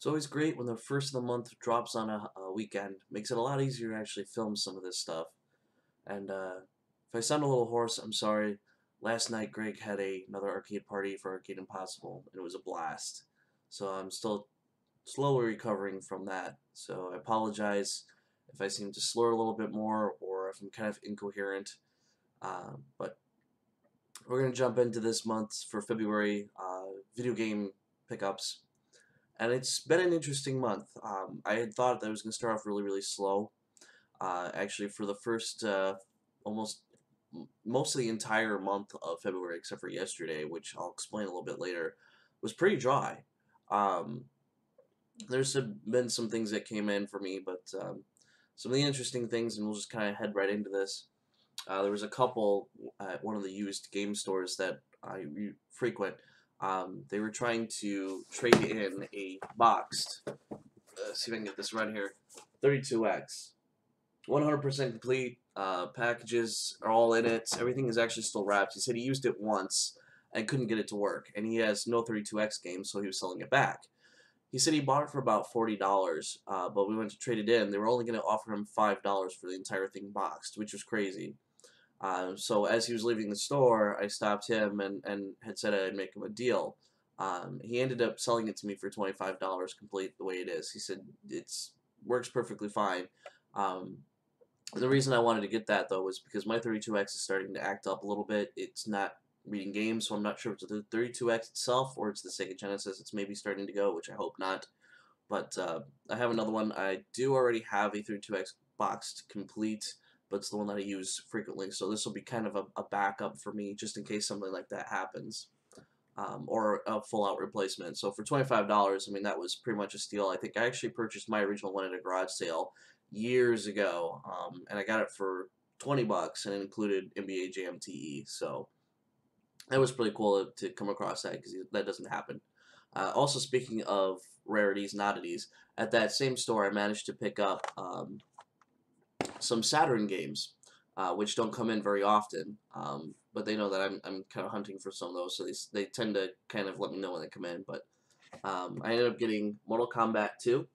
It's always great when the first of the month drops on a weekend. Makes it a lot easier to actually film some of this stuff. And if I sound a little hoarse, I'm sorry. Last night, Greg had another arcade party for Arcade Impossible, and it was a blast. So I'm still slowly recovering from that. So I apologize if I seem to slur a little bit more or if I'm kind of incoherent. But we're going to jump into this month for February video game pickups. And it's been an interesting month. I had thought that I was going to start off really, really slow. Actually, for the first almost most of the entire month of February, except for yesterday, which I'll explain a little bit later, was pretty dry. Um, there's been some things that came in for me, but some of the interesting things, and we'll just kind of head right into this. There was a couple at one of the used game stores that I frequent. They were trying to trade in a boxed, see if I can get this right here, 32X. 100% complete. Packages are all in it. Everything is actually still wrapped. He said he used it once and couldn't get it to work, and he has no 32X games, so he was selling it back. He said he bought it for about $40, but we went to trade it in. They were only going to offer him $5 for the entire thing boxed, which was crazy. So as he was leaving the store, I stopped him and had said I'd make him a deal. He ended up selling it to me for $25 complete the way it is. He said it's works perfectly fine. The reason I wanted to get that, though, was because my 32X is starting to act up a little bit. It's not reading games, so I'm not sure if it's the 32X itself or it's the Sega Genesis. It's maybe starting to go, which I hope not. But I have another one. I do already have a 32X boxed complete, but it's the one that I use frequently. So this will be kind of a backup for me, just in case something like that happens. Or a full-out replacement. So for $25, I mean, that was pretty much a steal. I think I actually purchased my original one at a garage sale years ago, and I got it for $20, and it included NBA Jam TE. So that was pretty cool to come across that because that doesn't happen. Also, speaking of rarities and oddities, at that same store, I managed to pick up some Saturn games, which don't come in very often. But they know that I'm kind of hunting for some of those, so they tend to kind of let me know when they come in. But I ended up getting Mortal Kombat 2.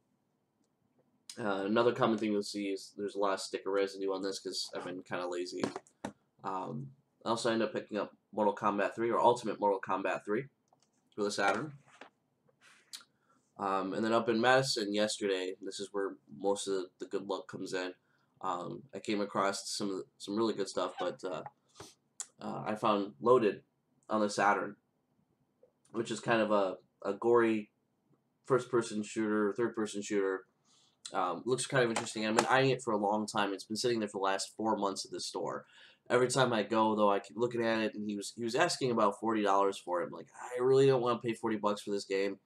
Another common thing you'll see is there's a lot of sticker residue on this because I've been kind of lazy. I also ended up picking up Mortal Kombat 3 or Ultimate Mortal Kombat 3 for the Saturn. And then up in Madison yesterday, this is where most of the good luck comes in. I came across some really good stuff, but I found Loaded on the Saturn, which is kind of a gory first-person shooter, third-person shooter. Looks kind of interesting. I've been eyeing it for a long time. It's been sitting there for the last 4 months at the store. Every time I go, though, I keep looking at it, and he was asking about $40 for it. I'm like, I really don't want to pay $40 for this game.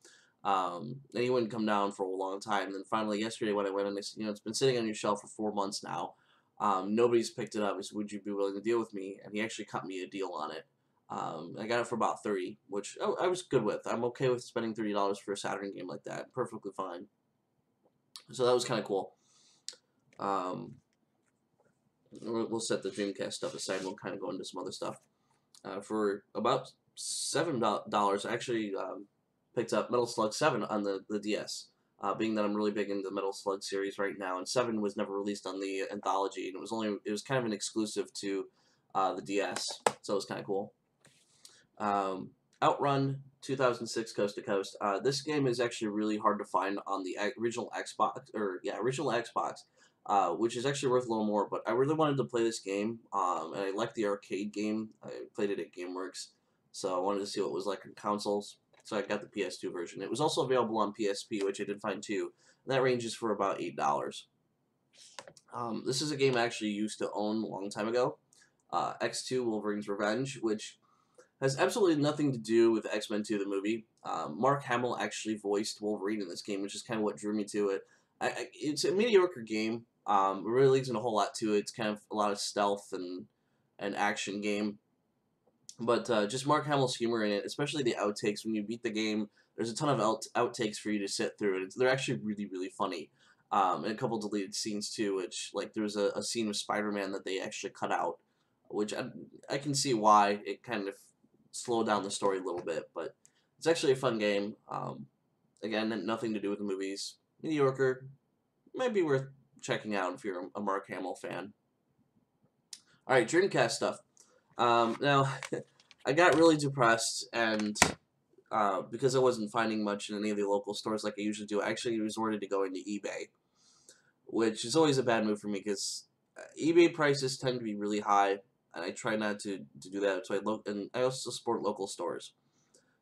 And he wouldn't come down for a long time. And then finally yesterday when I went and they said, it's been sitting on your shelf for 4 months now. Nobody's picked it up. He said, would you be willing to deal with me? And he actually cut me a deal on it. I got it for about $30, which I was good with. I'm okay with spending $30 for a Saturn game like that. Perfectly fine. So that was kind of cool. We'll set the Dreamcast stuff aside and we'll kind of go into some other stuff. For about $7, I actually picked up Metal Slug 7 on the DS. Being that I'm really big into the Metal Slug series right now, and 7 was never released on the anthology, and it was kind of an exclusive to the DS, so it was kind of cool. Outrun 2006 Coast to Coast. This game is actually really hard to find on the original Xbox, which is actually worth a little more. But I really wanted to play this game, and I liked the arcade game. I played it at GameWorks, so I wanted to see what it was like on consoles. So I got the PS2 version. It was also available on PSP, which I did find too. And that ranges for about $8. This is a game I actually used to own a long time ago. X2 Wolverine's Revenge, which has absolutely nothing to do with X-Men 2, the movie. Mark Hamill actually voiced Wolverine in this game, which is kind of what drew me to it. It's a mediocre game. It really isn't a whole lot to it. It's kind of a lot of stealth and action game. But just Mark Hamill's humor in it, especially the outtakes. When you beat the game, there's a ton of outtakes for you to sit through, and they're actually really, really funny. And a couple deleted scenes too, which, like, there was a scene with Spider-Man that they actually cut out, which I can see why it kind of slowed down the story a little bit, but it's actually a fun game. Again, nothing to do with the movies. Mediocre. Might be worth checking out if you're a Mark Hamill fan. Alright, Dreamcast stuff. Now, I got really depressed, and because I wasn't finding much in any of the local stores like I usually do, I actually resorted to going to eBay, which is always a bad move for me because eBay prices tend to be really high, and I try not to do that. So I also support local stores.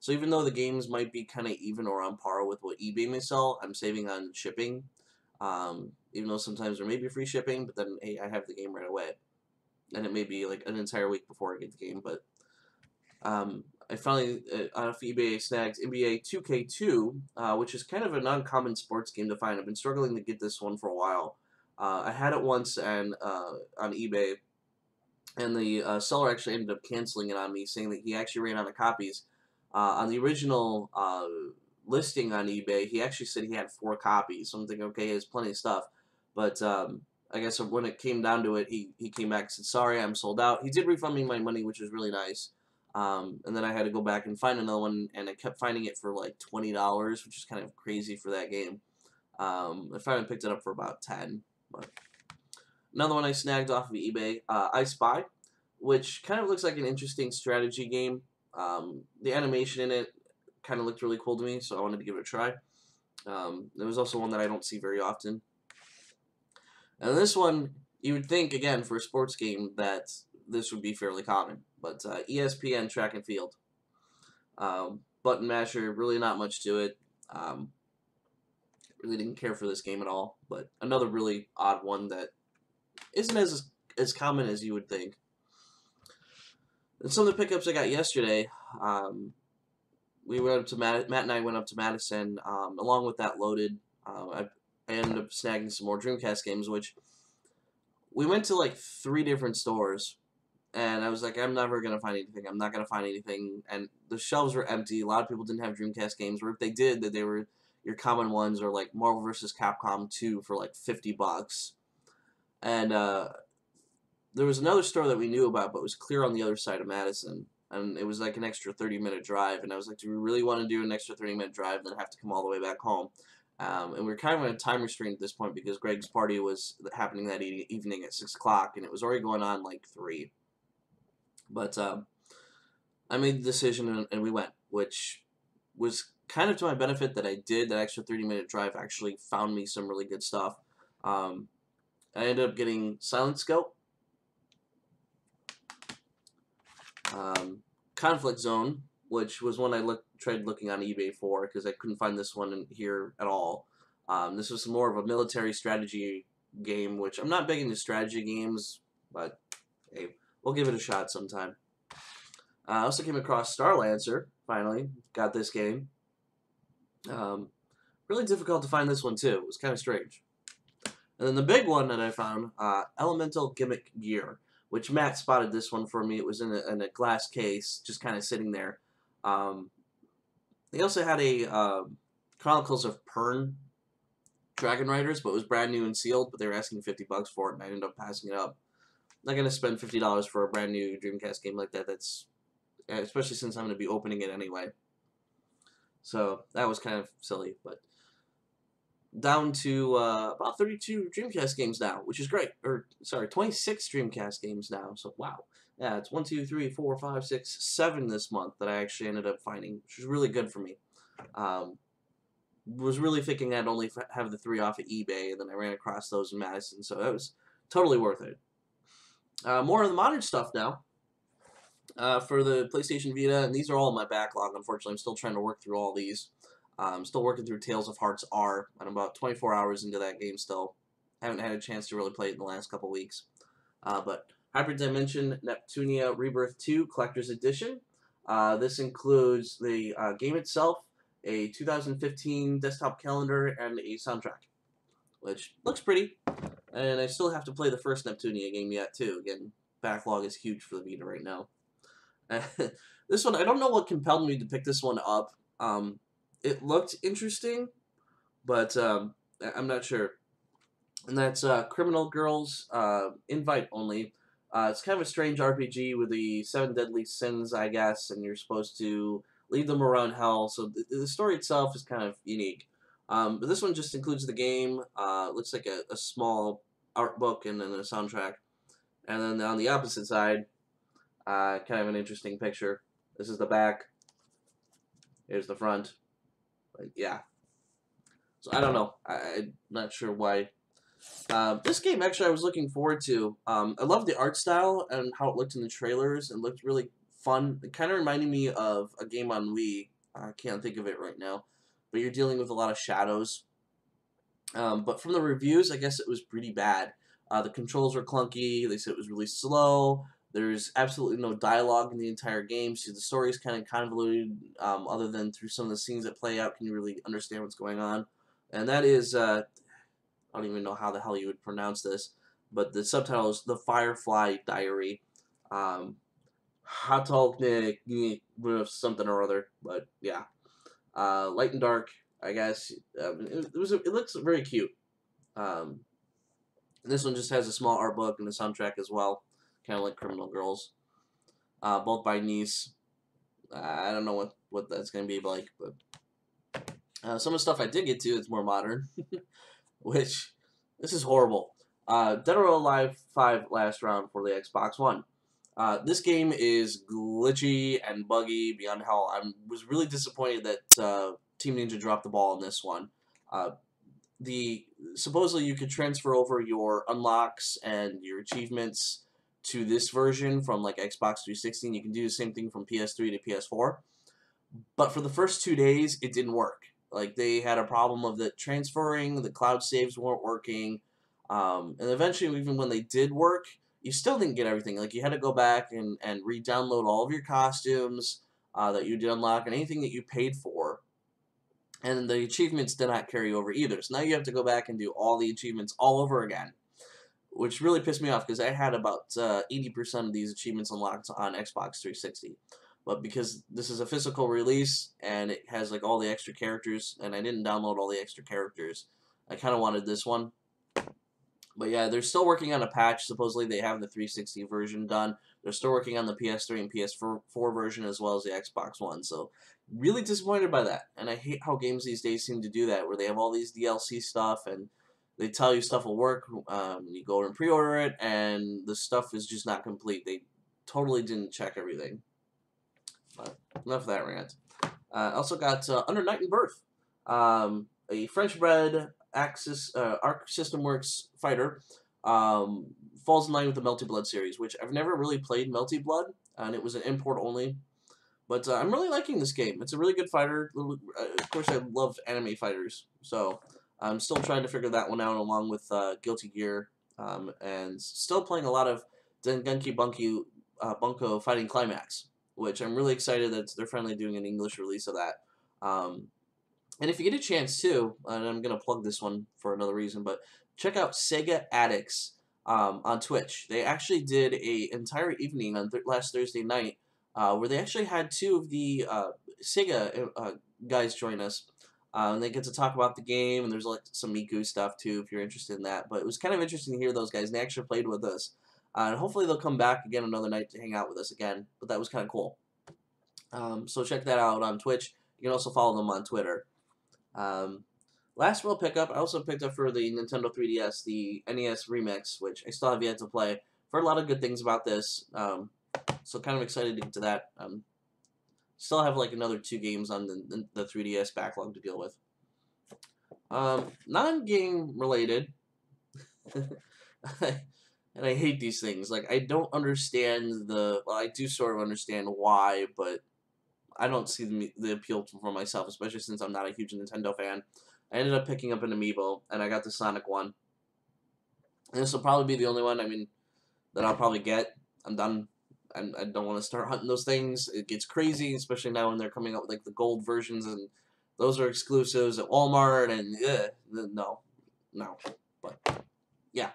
So even though the games might be kind of even or on par with what eBay may sell, I'm saving on shipping. Even though sometimes there may be free shipping, but then hey, I have the game right away, and it may be like an entire week before I get the game. But I finally off eBay snagged NBA 2K2, which is kind of an uncommon sports game to find. I've been struggling to get this one for a while. I had it once and on eBay, and the seller actually ended up canceling it on me, saying that he actually ran out of copies. On the original listing on eBay, he actually said he had 4 copies. So I'm thinking, okay, he has plenty of stuff. But I guess when it came down to it, he came back and said, sorry, I'm sold out. He did refund me my money, which was really nice. And then I had to go back and find another one, and I kept finding it for like $20, which is kind of crazy for that game. I finally picked it up for about 10. But another one I snagged off of eBay, I Spy, which kind of looks like an interesting strategy game. The animation in it kind of looked really cool to me, so I wanted to give it a try. There was also one that I don't see very often. And this one, you would think, again, for a sports game, that this would be fairly common. But ESPN Track and Field. Button masher, really not much to it. Really didn't care for this game at all. But another really odd one that isn't as common as you would think. And some of the pickups I got yesterday, we went up to Matt and I went up to Madison. Along with that loaded, I ended up snagging some more Dreamcast games, which we went to like 3 different stores, and I was like, I'm never gonna find anything. I'm not gonna find anything, and the shelves were empty. A lot of people didn't have Dreamcast games, or if they did, that they were your common ones, or like Marvel vs. Capcom 2 for like $50, and there was another store that we knew about, but it was clear on the other side of Madison, and it was like an extra 30-minute drive, and I was like, do we really want to do an extra 30-minute drive and then have to come all the way back home? And we were kind of in a time restraint at this point because Greg's party was happening that evening at 6 o'clock, and it was already going on like 3. But I made the decision, and we went, which was kind of to my benefit that I did. That extra 30-minute drive actually found me some really good stuff. I ended up getting Silent Scope, Conflict Zone, which was one I tried looking on eBay for because I couldn't find this one in here at all. This was more of a military strategy game, which I'm not big into strategy games, but hey, we'll give it a shot sometime. I also came across Starlancer, finally. Got this game. Really difficult to find this one, too. It was kind of strange. And then the big one that I found, Elemental Gimmick Gear, which Matt spotted this one for me. It was in a glass case, just kind of sitting there. They also had a Chronicles of Pern Dragon Riders, but it was brand new and sealed, but they were asking $50 for it, and I ended up passing it up. I'm not going to spend $50 for a brand new Dreamcast game like that. That's especially since I'm going to be opening it anyway. So that was kind of silly, but down to about 32 Dreamcast games now, which is great. Or sorry, 26 Dreamcast games now. So wow, yeah, it's 1, 2, 3, 4, 5, 6, 7 this month that I actually ended up finding, which was really good for me. Was really thinking I'd only have the 3 off of eBay, and then I ran across those in Madison, so that was totally worth it. More of the modern stuff now. For the PlayStation Vita, and these are all in my backlog, unfortunately. I'm still trying to work through all these. I'm still working through Tales of Hearts R. I'm about 24 hours into that game still. Haven't had a chance to really play it in the last couple weeks. But Hyperdimension Neptunia Rebirth 2 Collector's Edition. This includes the game itself, a 2015 desktop calendar, and a soundtrack, which looks pretty. And I still have to play the first Neptunia game yet, too. Again, backlog is huge for the Vita right now. This one, I don't know what compelled me to pick this one up. It looked interesting, but I'm not sure. And that's Criminal Girls Invite Only. It's kind of a strange RPG with the 7 deadly sins, I guess, and you're supposed to leave them around hell. So the story itself is kind of unique. But this one just includes the game. Looks like a small art book and then a soundtrack. And then on the opposite side, kind of an interesting picture. This is the back. Here's the front. But yeah. So I don't know. I'm not sure why. This game actually I was looking forward to. I love the art style and how it looked in the trailers. It looked really fun. It kind of reminded me of a game on Wii. I can't think of it right now. But you're dealing with a lot of shadows. But from the reviews, I guess it was pretty bad. The controls were clunky. They said it was really slow. There's absolutely no dialogue in the entire game, so the story's kind of convoluted. Other than through some of the scenes that play out, can you really understand what's going on? And that is, I don't even know how the hell you would pronounce this, but the subtitle is The Firefly Diary. Hatalknik, something or other, but yeah. Light and dark, I guess. It looks very cute. This one just has a small art book and a soundtrack as well, kind of like Criminal Girls. Both by Nice. I don't know what that's gonna be like, but some of the stuff I did get to, it's more modern, which this is horrible. Dead or Alive 5 last round for the Xbox One. This game is glitchy and buggy beyond hell. I was really disappointed that Team Ninja dropped the ball on this one. Supposedly you could transfer over your unlocks and your achievements to this version from like Xbox 360. And you can do the same thing from PS3 to PS4. But for the first 2 days, it didn't work. Like they had a problem of the transferring, the cloud saves weren't working, and eventually, even when they did work, you still didn't get everything. Like you had to go back and re-download all of your costumes that you did unlock and anything that you paid for. And the achievements did not carry over either. So now you have to go back and do all the achievements all over again, which really pissed me off because I had about 80% of these achievements unlocked on Xbox 360. But because this is a physical release and it has like all the extra characters, and I didn't download all the extra characters, I kind of wanted this one. But yeah, they're still working on a patch. Supposedly they have the 360 version done. They're still working on the PS3 and PS4 version as well as the Xbox One. So really disappointed by that. And I hate how games these days seem to do that, where they have all these DLC stuff and they tell you stuff will work. You go and pre-order it, and the stuff is just not complete. They totally didn't check everything. But enough of that rant. Also got Under Night and Birth, a French-bred Arc System Works fighter. Falls in line with the Melty Blood series, which I've never really played Melty Blood, and it was an import only. But I'm really liking this game. It's a really good fighter. Of course, I love anime fighters, so I'm still trying to figure that one out along with Guilty Gear, and still playing a lot of Dengenki Bunko Fighting Climax, which I'm really excited that they're finally doing an English release of that. And if you get a chance too, and I'm going to plug this one for another reason, but check out Sega Addicts on Twitch. They actually did an entire evening on last Thursday night where they actually had two of the Sega guys join us. And they get to talk about the game, and there's like some Miku stuff too if you're interested in that. But it was kind of interesting to hear those guys, and they actually played with us. And hopefully they'll come back again another night to hang out with us again. But that was kind of cool. So check that out on Twitch. You can also follow them on Twitter. Last real pickup, I also picked up for the Nintendo 3DS, the NES Remix, which I still have yet to play. I've heard a lot of good things about this, so kind of excited to get to that. Still have like another 2 games on the 3DS backlog to deal with. Non-game related, and I hate these things. Like, I don't understand well, I do sort of understand why, but I don't see the appeal for myself, especially since I'm not a huge Nintendo fan. I ended up picking up an Amiibo, and I got the Sonic one. And this will probably be the only one, that I'll probably get. I'm done. I don't want to start hunting those things. It gets crazy, especially now when they're coming out with like the gold versions, and those are exclusives at Walmart, and no. But yeah.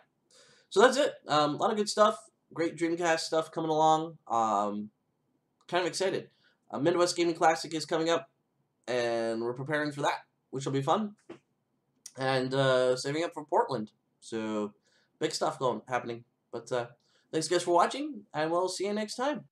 So that's it. A lot of good stuff. Great Dreamcast stuff coming along. Kind of excited. Midwest Gaming Classic is coming up, and we're preparing for that, which will be fun. And saving up for Portland. So big stuff happening. But thanks guys for watching, and we'll see you next time.